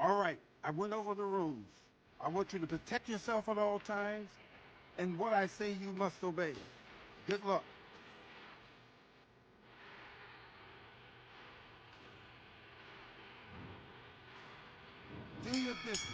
All right, I went over the rules. I want you to protect yourself at all times, and what I say you must obey. Good luck. Do your business.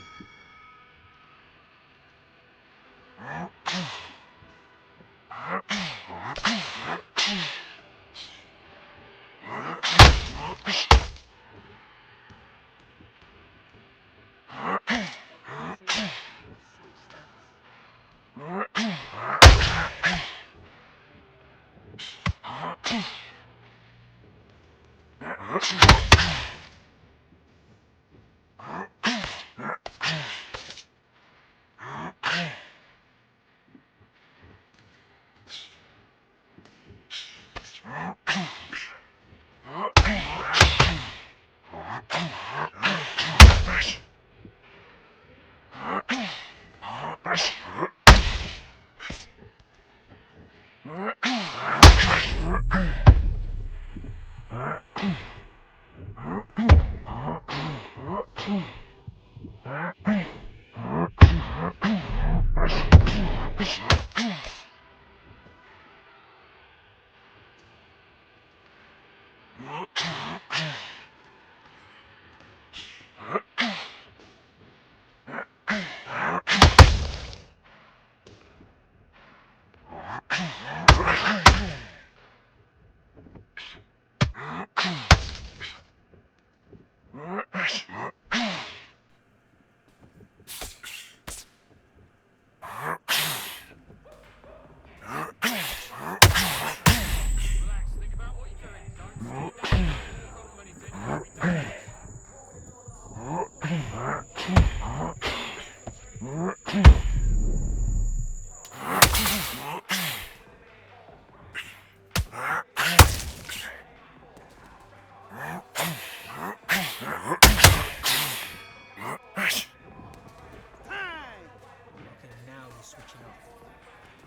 Okay, now you're switching off.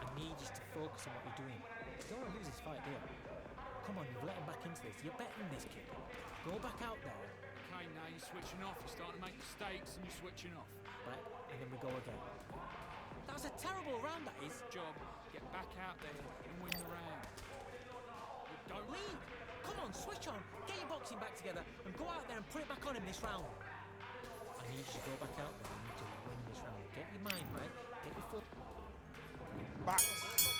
I need you to focus on what you're doing. You don't want to lose this fight, do you? Come on, you've let him back into this. You're betting this, kid. Go back out there. Okay, now you're switching off. You're starting to make mistakes and you're switching off. Right, and then we go again. That was a terrible round, that is. Job, get back out there and win the round. Don't Leave! Come on, switch on. Get your boxing back together and go out there and put it back on him this round. I need you to go back out there and you need to win this round. Get your mind right. Get your foot. Box. Focus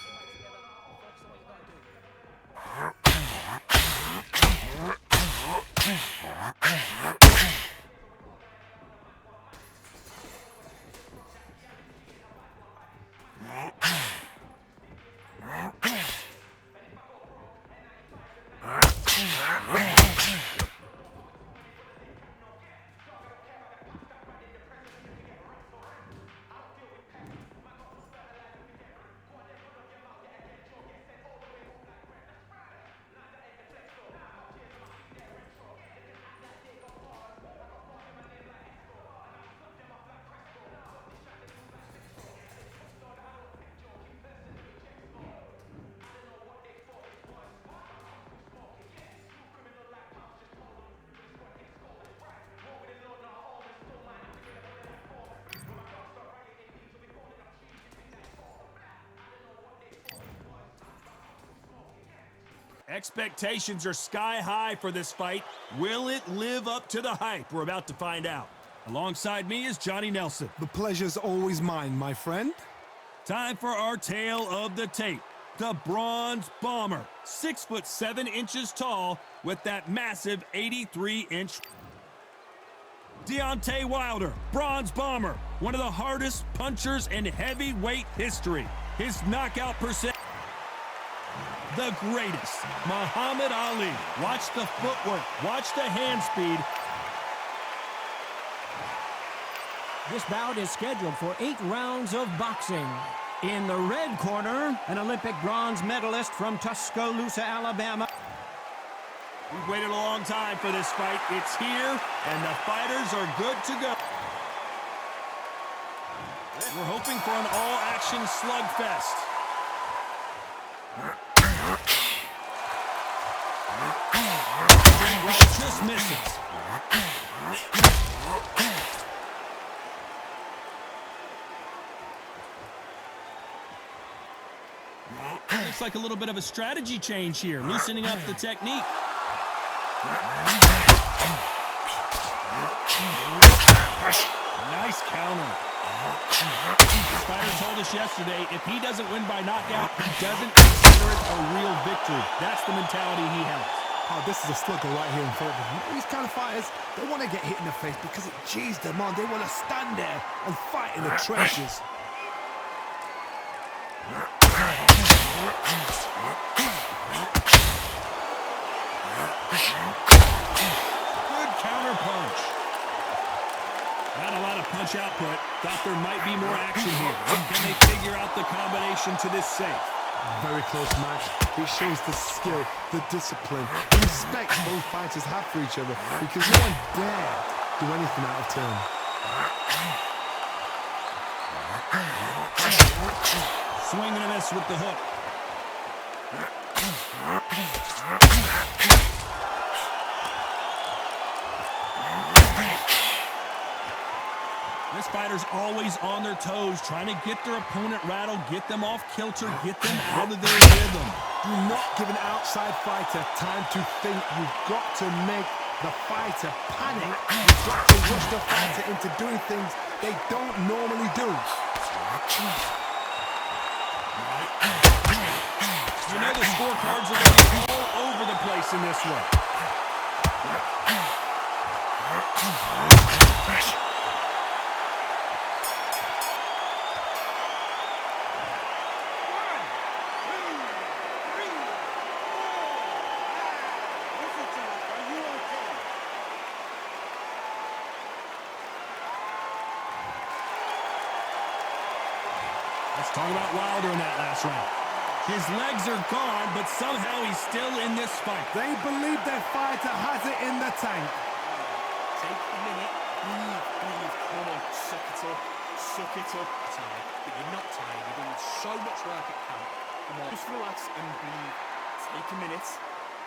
on what you gotta do. Expectations are sky high for this fight. Will it live up to the hype? We're about to find out. Alongside me is Johnny Nelson. The pleasure's always mine, my friend. Time for our tale of the tape. The Bronze Bomber, 6'7" tall with that massive 83-inch. Deontay Wilder, Bronze Bomber, one of the hardest punchers in heavyweight history. His knockout percent. The greatest, Muhammad Ali. Watch the footwork, watch the hand speed. This bout is scheduled for 8 rounds of boxing. In the red corner, an Olympic bronze medalist from Tuscaloosa, Alabama. We've waited a long time for this fight. It's here, and the fighters are good to go. We're hoping for an all-action slugfest. Right, just misses. like a little bit of a strategy change here, loosening up the technique. Nice counter. This fighter told us yesterday, if he doesn't win by knockout, he doesn't consider it a real victory. That's the mentality he has. Oh, this is a slugger right here in front of them. These kind of fighters, they want to get hit in the face because it G's them on. They want to stand there and fight in the trenches. Good counter punch. Not a lot of punch output. Thought there might be more action here. Can they figure out the combination to this safe? Very close match. It shows the skill, the discipline, the respect both fighters have for each other because no one dare do anything out of turn. Swing and a miss with the hook. This fighter's always on their toes, trying to get their opponent rattled, get them off kilter, get them out of their rhythm. Do not give an outside fighter time to think. You've got to make the fighter panic. You've got to rush the fighter into doing things they don't normally do. You know the scorecards are going to be all over the place in this one. Let's talk about Wilder in that last round. His legs are gone, but somehow he's still in this fight. They believe their fighter has it in the tank. Take a minute. Breathe. Come on. Suck it up. Suck it up. Tired, but you're not tired. You've done so much work at camp. Come on. Just relax and breathe. Take a minute.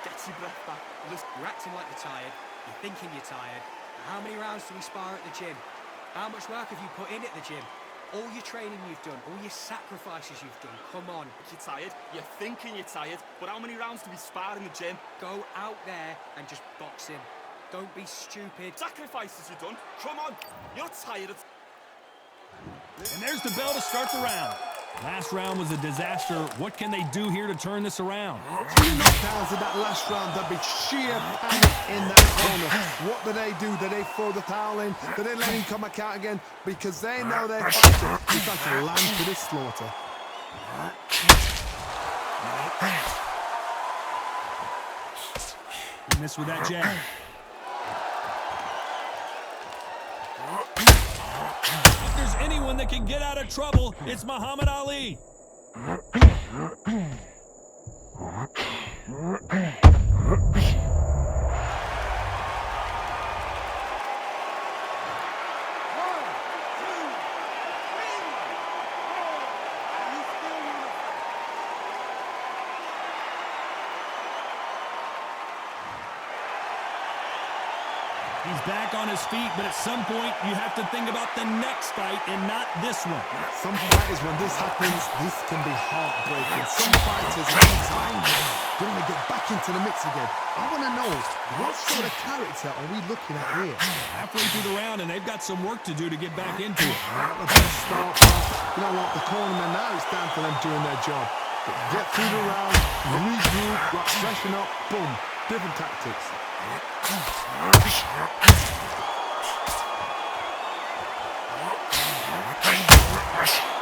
Get your breath back. You're acting like you're tired. You're thinking you're tired. How many rounds do we spar at the gym? How much work have you put in at the gym? All your training you've done, all your sacrifices you've done, come on. You're tired. You're thinking you're tired. But how many rounds do we spar in the gym? Go out there and just box him. Don't be stupid. Sacrifices you've done. Come on. You're tired. And there's the bell to start the round. Last round was a disaster. What can they do here to turn this around? 2 knockdowns in that last round. There'll be sheer panic in that corner. What do? Do they throw the towel in? Do they let him come back out again? Because they know their fighter is like a lamb to this slaughter. He missed with that jab. If there's anyone that can get out of trouble, it's Muhammad Ali. He's back on his feet, but at some point, you have to think about the next fight and not this one. Some fighters, when this happens, this can be heartbreaking. Some fighters, anytime they want to get back into the mix again. I want to know, what sort of character are we looking at here? Halfway through the round, and they've got some work to do to get back into it. The best start. You know what, the cornerman now, it's time for them doing their job. Get through the round, regroup, freshen up, boom. Different tactics.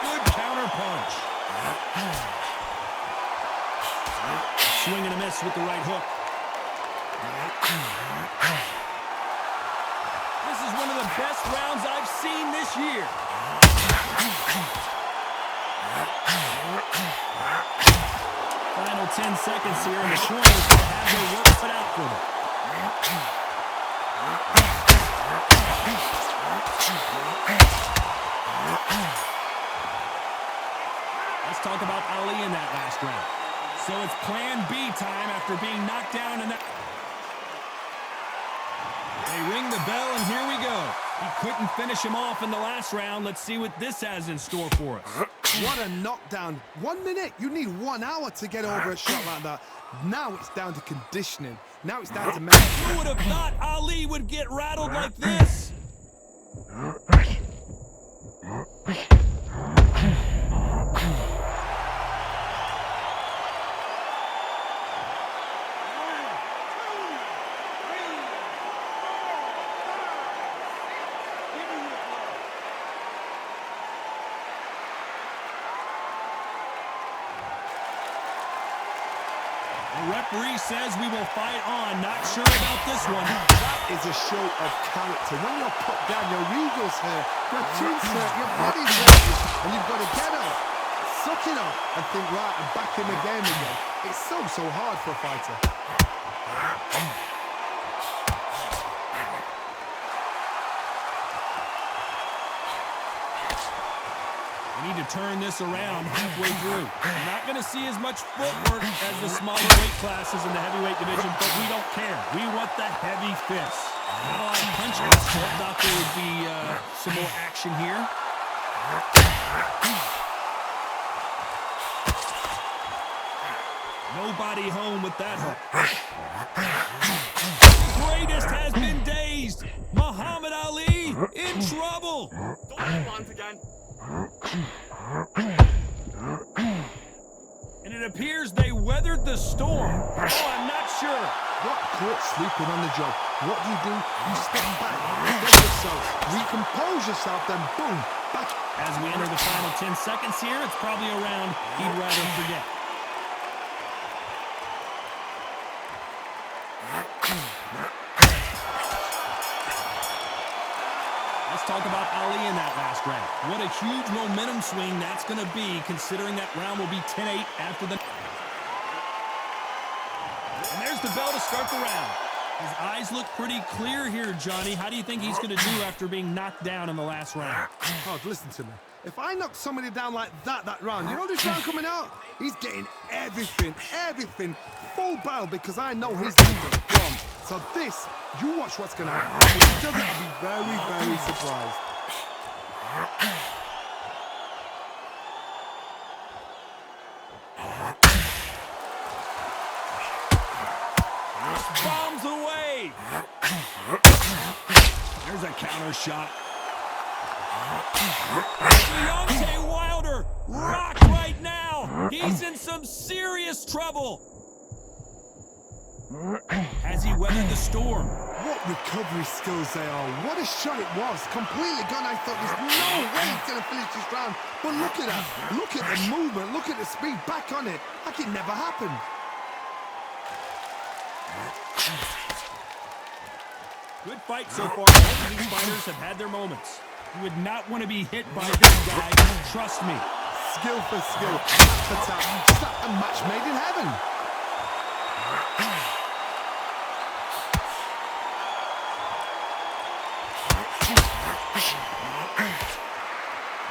Good counter punch. Swing and a miss with the right hook. This is one of the best rounds I've seen this year. Final 10 seconds here, and the corners have their work cut out for them. Let's talk about Ali in that last round. So it's plan B time after being knocked down in that. They ring the bell, and here we go. He couldn't finish him off in the last round. Let's see what this has in store for us. What a knockdown. 1 minute, you need 1 hour to get over a shot like that. Now it's down to conditioning. Now it's down to mental. Who would have thought Ali would get rattled like this? The referee says we will fight on. Not sure about this one. That is a show of character. When you're put down, your ego's hurt, your chin's hurt, your body's hurt, and you've got to get up, suck it up, and think, right, I'm back in the game again. It's so hard for a fighter. We need to turn this around halfway through. We're not going to see as much footwork as the smaller weight classes in the heavyweight division, but we don't care. We want the heavy fists. Not a lot of punches. Thought there would be some more action here. Nobody home with that hook. The greatest has been dazed. Muhammad Ali in trouble. Don't let him land again. And it appears they weathered the storm. Oh, I'm not sure. Got caught sleeping on the job. What do? You step back, get yourself, recompose yourself, then boom, back. As we enter the final 10 seconds here, it's probably a round he'd rather forget. Let's talk about Ali in that last round. What a huge momentum swing that's going to be, considering that round will be 10-8 after the... And there's the bell to start the round. His eyes look pretty clear here, Johnny. How do you think he's going to do after being knocked down in the last round? Oh, listen to me. If I knock somebody down like that round, you know this round coming out? He's getting everything, full barrel, because I know his defense from. So this, you watch what's going to happen. If he doesn't, I'll be very, very surprised. Bombs away. There's a counter shot. Deontay Wilder rocked right now. He's in some serious trouble. Has he weathered the storm? What recovery skills they are. What a shot it was. Completely gone. I thought there's no way he's going to finish this round. But look at that. Look at the movement. Look at the speed. Back on it. Like it never happened. Good fight so far. Both of these fighters have had their moments. You would not want to be hit by this guy. Trust me. Skill for skill. Tap for tap. It's like a match made in heaven.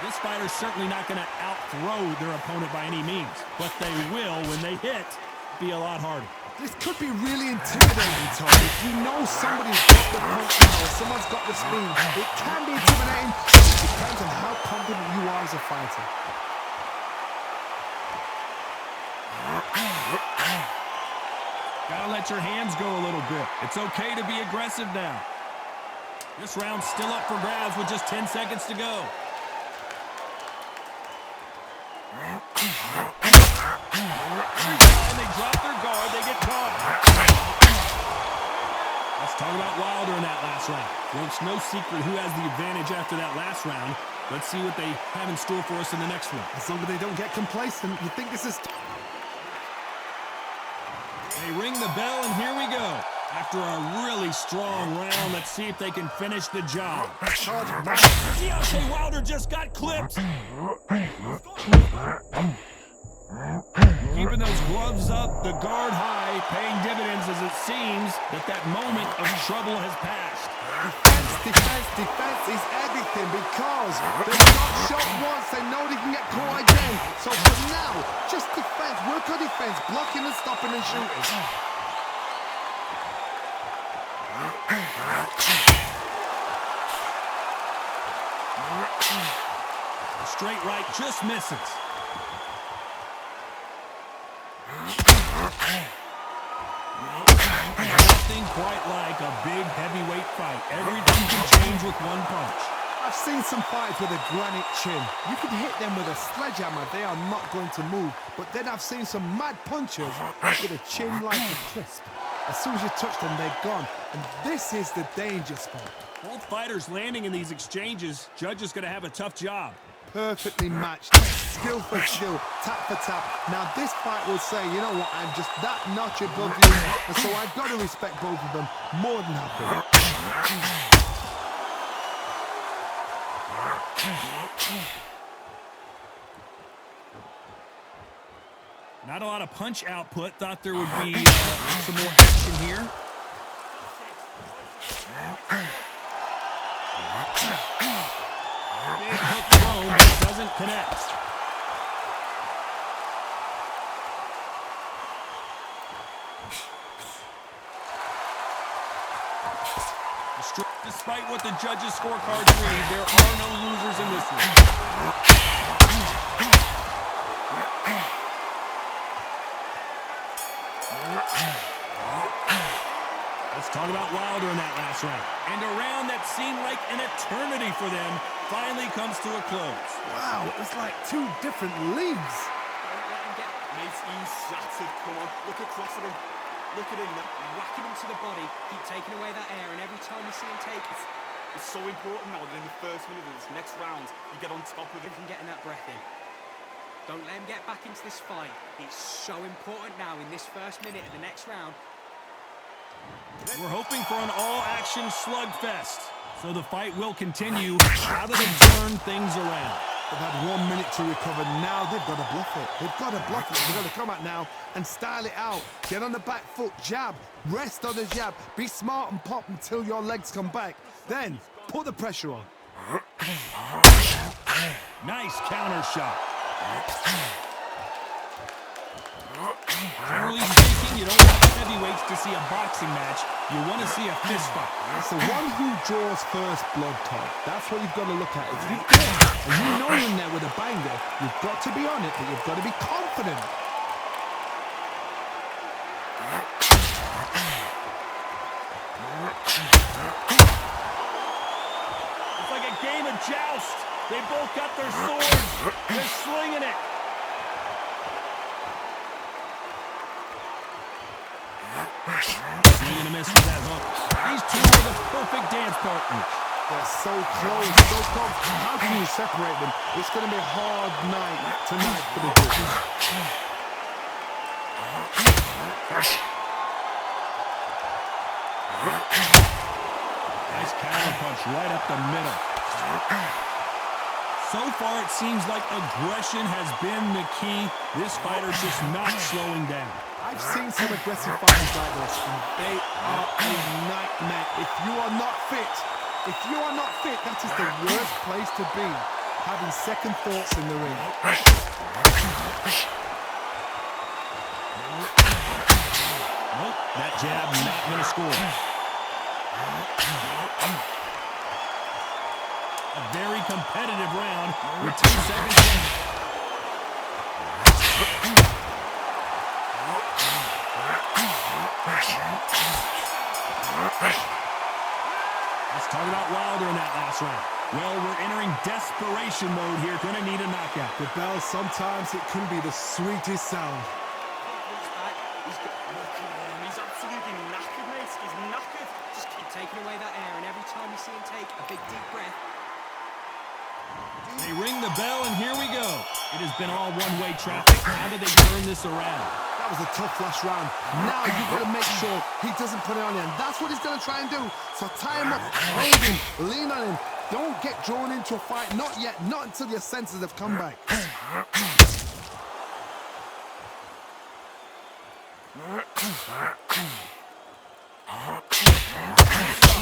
This fighter's certainly not going to out-throw their opponent by any means, but they will, when they hit, be a lot harder. This could be really intimidating, Tom. If you know somebody's got the punch power, someone's got the speed, it can be intimidating. It depends on how confident you are as a fighter. Gotta let your hands go a little bit. It's okay to be aggressive now. This round's still up for grabs with just 10 seconds to go. Every time they drop their guard, they get caught. Let's talk about Wilder in that last round. Well, it's no secret who has the advantage after that last round. Let's see what they have in store for us in the next one. As long as they don't get complacent, you think this is... They ring the bell, and here we go. After a really strong round, let's see if they can finish the job. Deontay Wilder just got clipped. Keeping those gloves up, the guard high, paying dividends as it seems that moment of trouble has passed. Defense is everything, because they've got shot once, they know they can get caught again. So for now, just defense, work on defense, blocking and stopping and shooting. straight right just misses. Nothing quite like a big heavyweight fight. Everything can change with one punch. I've seen some fights with a granite chin. You can hit them with a sledgehammer, they are not going to move. But then I've seen some mad punchers with a chin like a crisp. As soon as you touch them, they're gone. And this is the danger spot. Both fighters landing in these exchanges. Judge is going to have a tough job. Perfectly matched, skill for skill, tap for tap. Now this fight will say, you know what, I'm just that notch above you, and so I've got to respect both of them more than happy. Not a lot of punch output. Thought there would be some more action here. Big hook thrown, but doesn't connect. Despite what the judges' scorecards read, there are no losers in this one. Let's talk about Wilder in that last round. And a round that seemed like an eternity for them finally comes to a close. Wow, it was like two different leagues. Mate, he's shattered. Come on, look across at him. Look at him now. Whacking him to the body, keep taking away that air, and every time you see him take it, It's so important now that in the first minute of this next round, you get on top of it. from getting that breath in. Don't let him get back into this fight. It's so important now in this first minute of the next round. We're hoping for an all-action slugfest, so the fight will continue. How do they turn things around? They've had 1 minute to recover. Now they've got to bluff it. They've got to bluff it. They've got to come out now and style it out. Get on the back foot, jab, rest on the jab. Be smart and pop until your legs come back. Then put the pressure on. Nice counter shot. Generally speaking, you don't want heavyweights to see a boxing match. You want to see a fist fight. It's the one who draws first blood, Todd. That's what you've got to look at. If you get and you know you're in there with a banger, you've got to be on it, but you've got to be confident. It's like a game of joust. They both got their swords. They're slinging it. Swing and a miss with that hook. These two are the perfect dance partners. They're so close, so close. How can you separate them? It's going to be a hard night tonight for the judges. Nice counter punch right up the middle. So far, it seems like aggression has been the key. This fighter's just not slowing down. I've seen some aggressive fighters like this, and they are a nightmare. If you are not fit, that is the worst place to be, having second thoughts in the ring. Nope, that jab not going to score. A very competitive round with 2 seconds left. Let's talk about Wilder in that last round. Well, we're entering desperation mode here. Gonna need a knockout. The bell, sometimes it can be the sweetest sound. He's absolutely knackered, mate. He's knackered. Just keep taking away that air, and every time you see him take a big deep breath, they ring the bell, and here we go. It has been all one-way traffic. How do they turn this around? That was a tough last round. Now you've got to make sure he doesn't put it on you, and that's what he's going to try and do. So tie him up, hold him, lean on him. Don't get drawn into a fight. Not yet. Not until your senses have come back.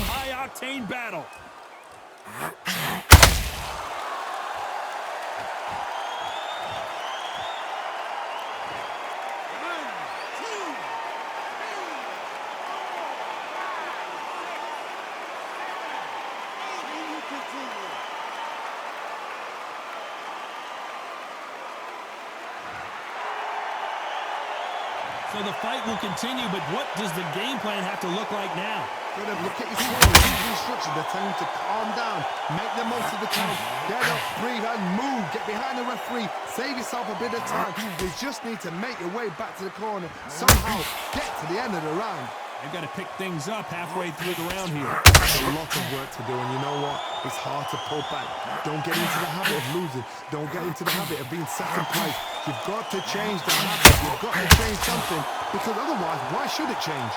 High-octane battle. So the fight will continue, but what does the game plan have to look like now? Gotta look at his corner, use the instructions. They're telling him to calm down, make the most of the count, get up, breathe, and move. Get behind the referee, save yourself a bit of time. You just need to make your way back to the corner. Somehow get to the end of the round. They've got to pick things up halfway through the round here. There's a lot of work to do, and you know what? It's hard to pull back. Don't get into the habit of losing. Don't get into the habit of being second place. You've got to change the habit. You've got to change something, because otherwise, why should it change?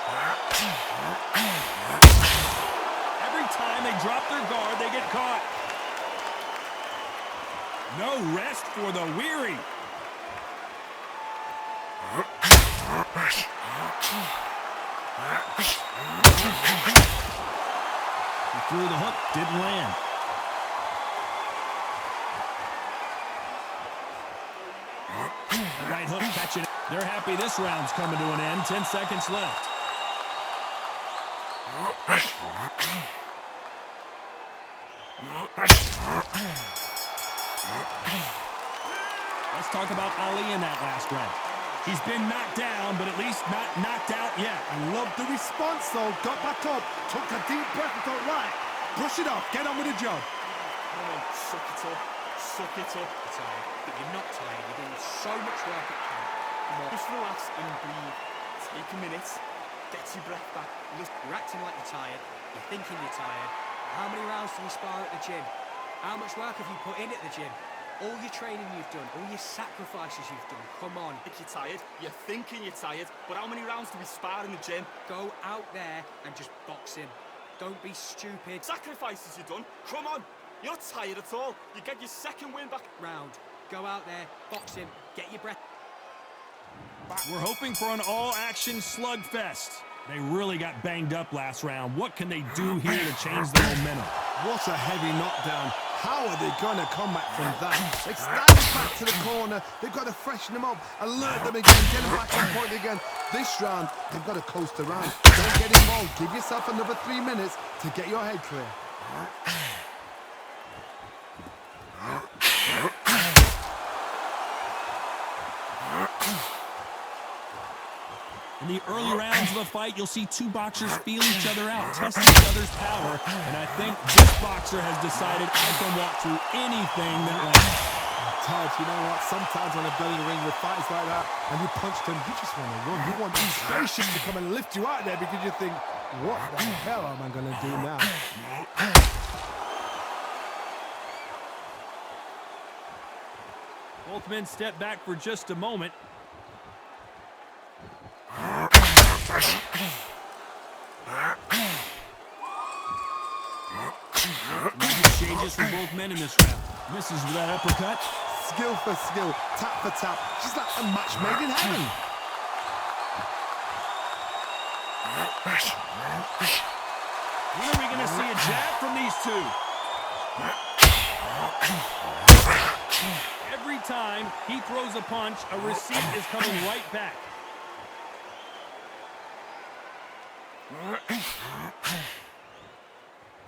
Every time they drop their guard, they get caught. No rest for the weary. He threw the hook, didn't land. The right hook catching it. They're happy this round's coming to an end. 10 seconds left. Let's talk about Ali in that last round. He's been knocked down, but at least not knocked out yet. I love the response, though. Got back up, took a deep breath and thought, right, brush it off, get on with the job. Come on, suck it up. Suck it up. You're tired, but you're not tired. You're doing so much work at camp. Come on. Just relax and breathe. Take a minute. Get your breath back. You're acting like you're tired. You're thinking you're tired. How many rounds do we spar at the gym? How much work have you put in at the gym? All your training you've done, all your sacrifices you've done, come on. Think you're tired, you're thinking you're tired, but how many rounds do we spar in the gym? Go out there and just box him. Don't be stupid. Sacrifices you've done, come on. You're not tired at all. You get your second win back. Round. Go out there, box him, get your breath. We're hoping for an all-action slugfest. They really got banged up last round. What can they do here to change the momentum? What a heavy knockdown. How are they going to come back from that? They stand back to the corner. They've got to freshen them up, alert them again, get them back on point again. This round, they've got to coast around. Don't get involved. Give yourself another 3 minutes to get your head clear. In the early rounds of a fight, you'll see two boxers feel each other out, test each other's power, and I think this boxer has decided I can walk through anything that lands. Todd, you know what? Sometimes when I've been in the ring with fights like that, and you punch them, you just want to run. You want these spaceships to come and lift you out there because you think, what the hell am I going to do now? Both men step back for just a moment. Changes for both men in this round. Misses with that uppercut. Skill for skill, tap for tap. She's like a match made in heaven. When are we going to see a jab from these two? Every time he throws a punch, a receipt is coming right back.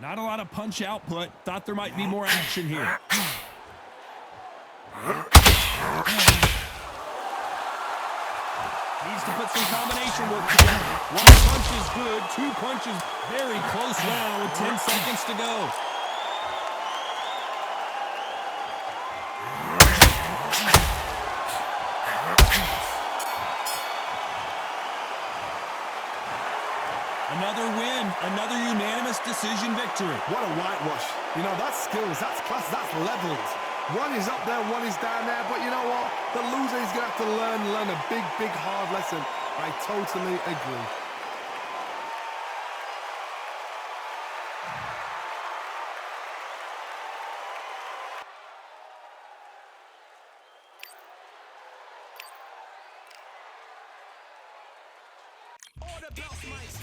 Not a lot of punch output. Thought there might be more action here. Needs to put some combination work together. One punch is good, two punches. Very close round with 10 seconds to go. Another win, another unanimous decision victory. What a whitewash. You know, that's skills, that's class, that's levels. One is up there, one is down there, but you know what? The loser is going to have to learn a big, big, hard lesson. I totally agree. Order belts, mighty.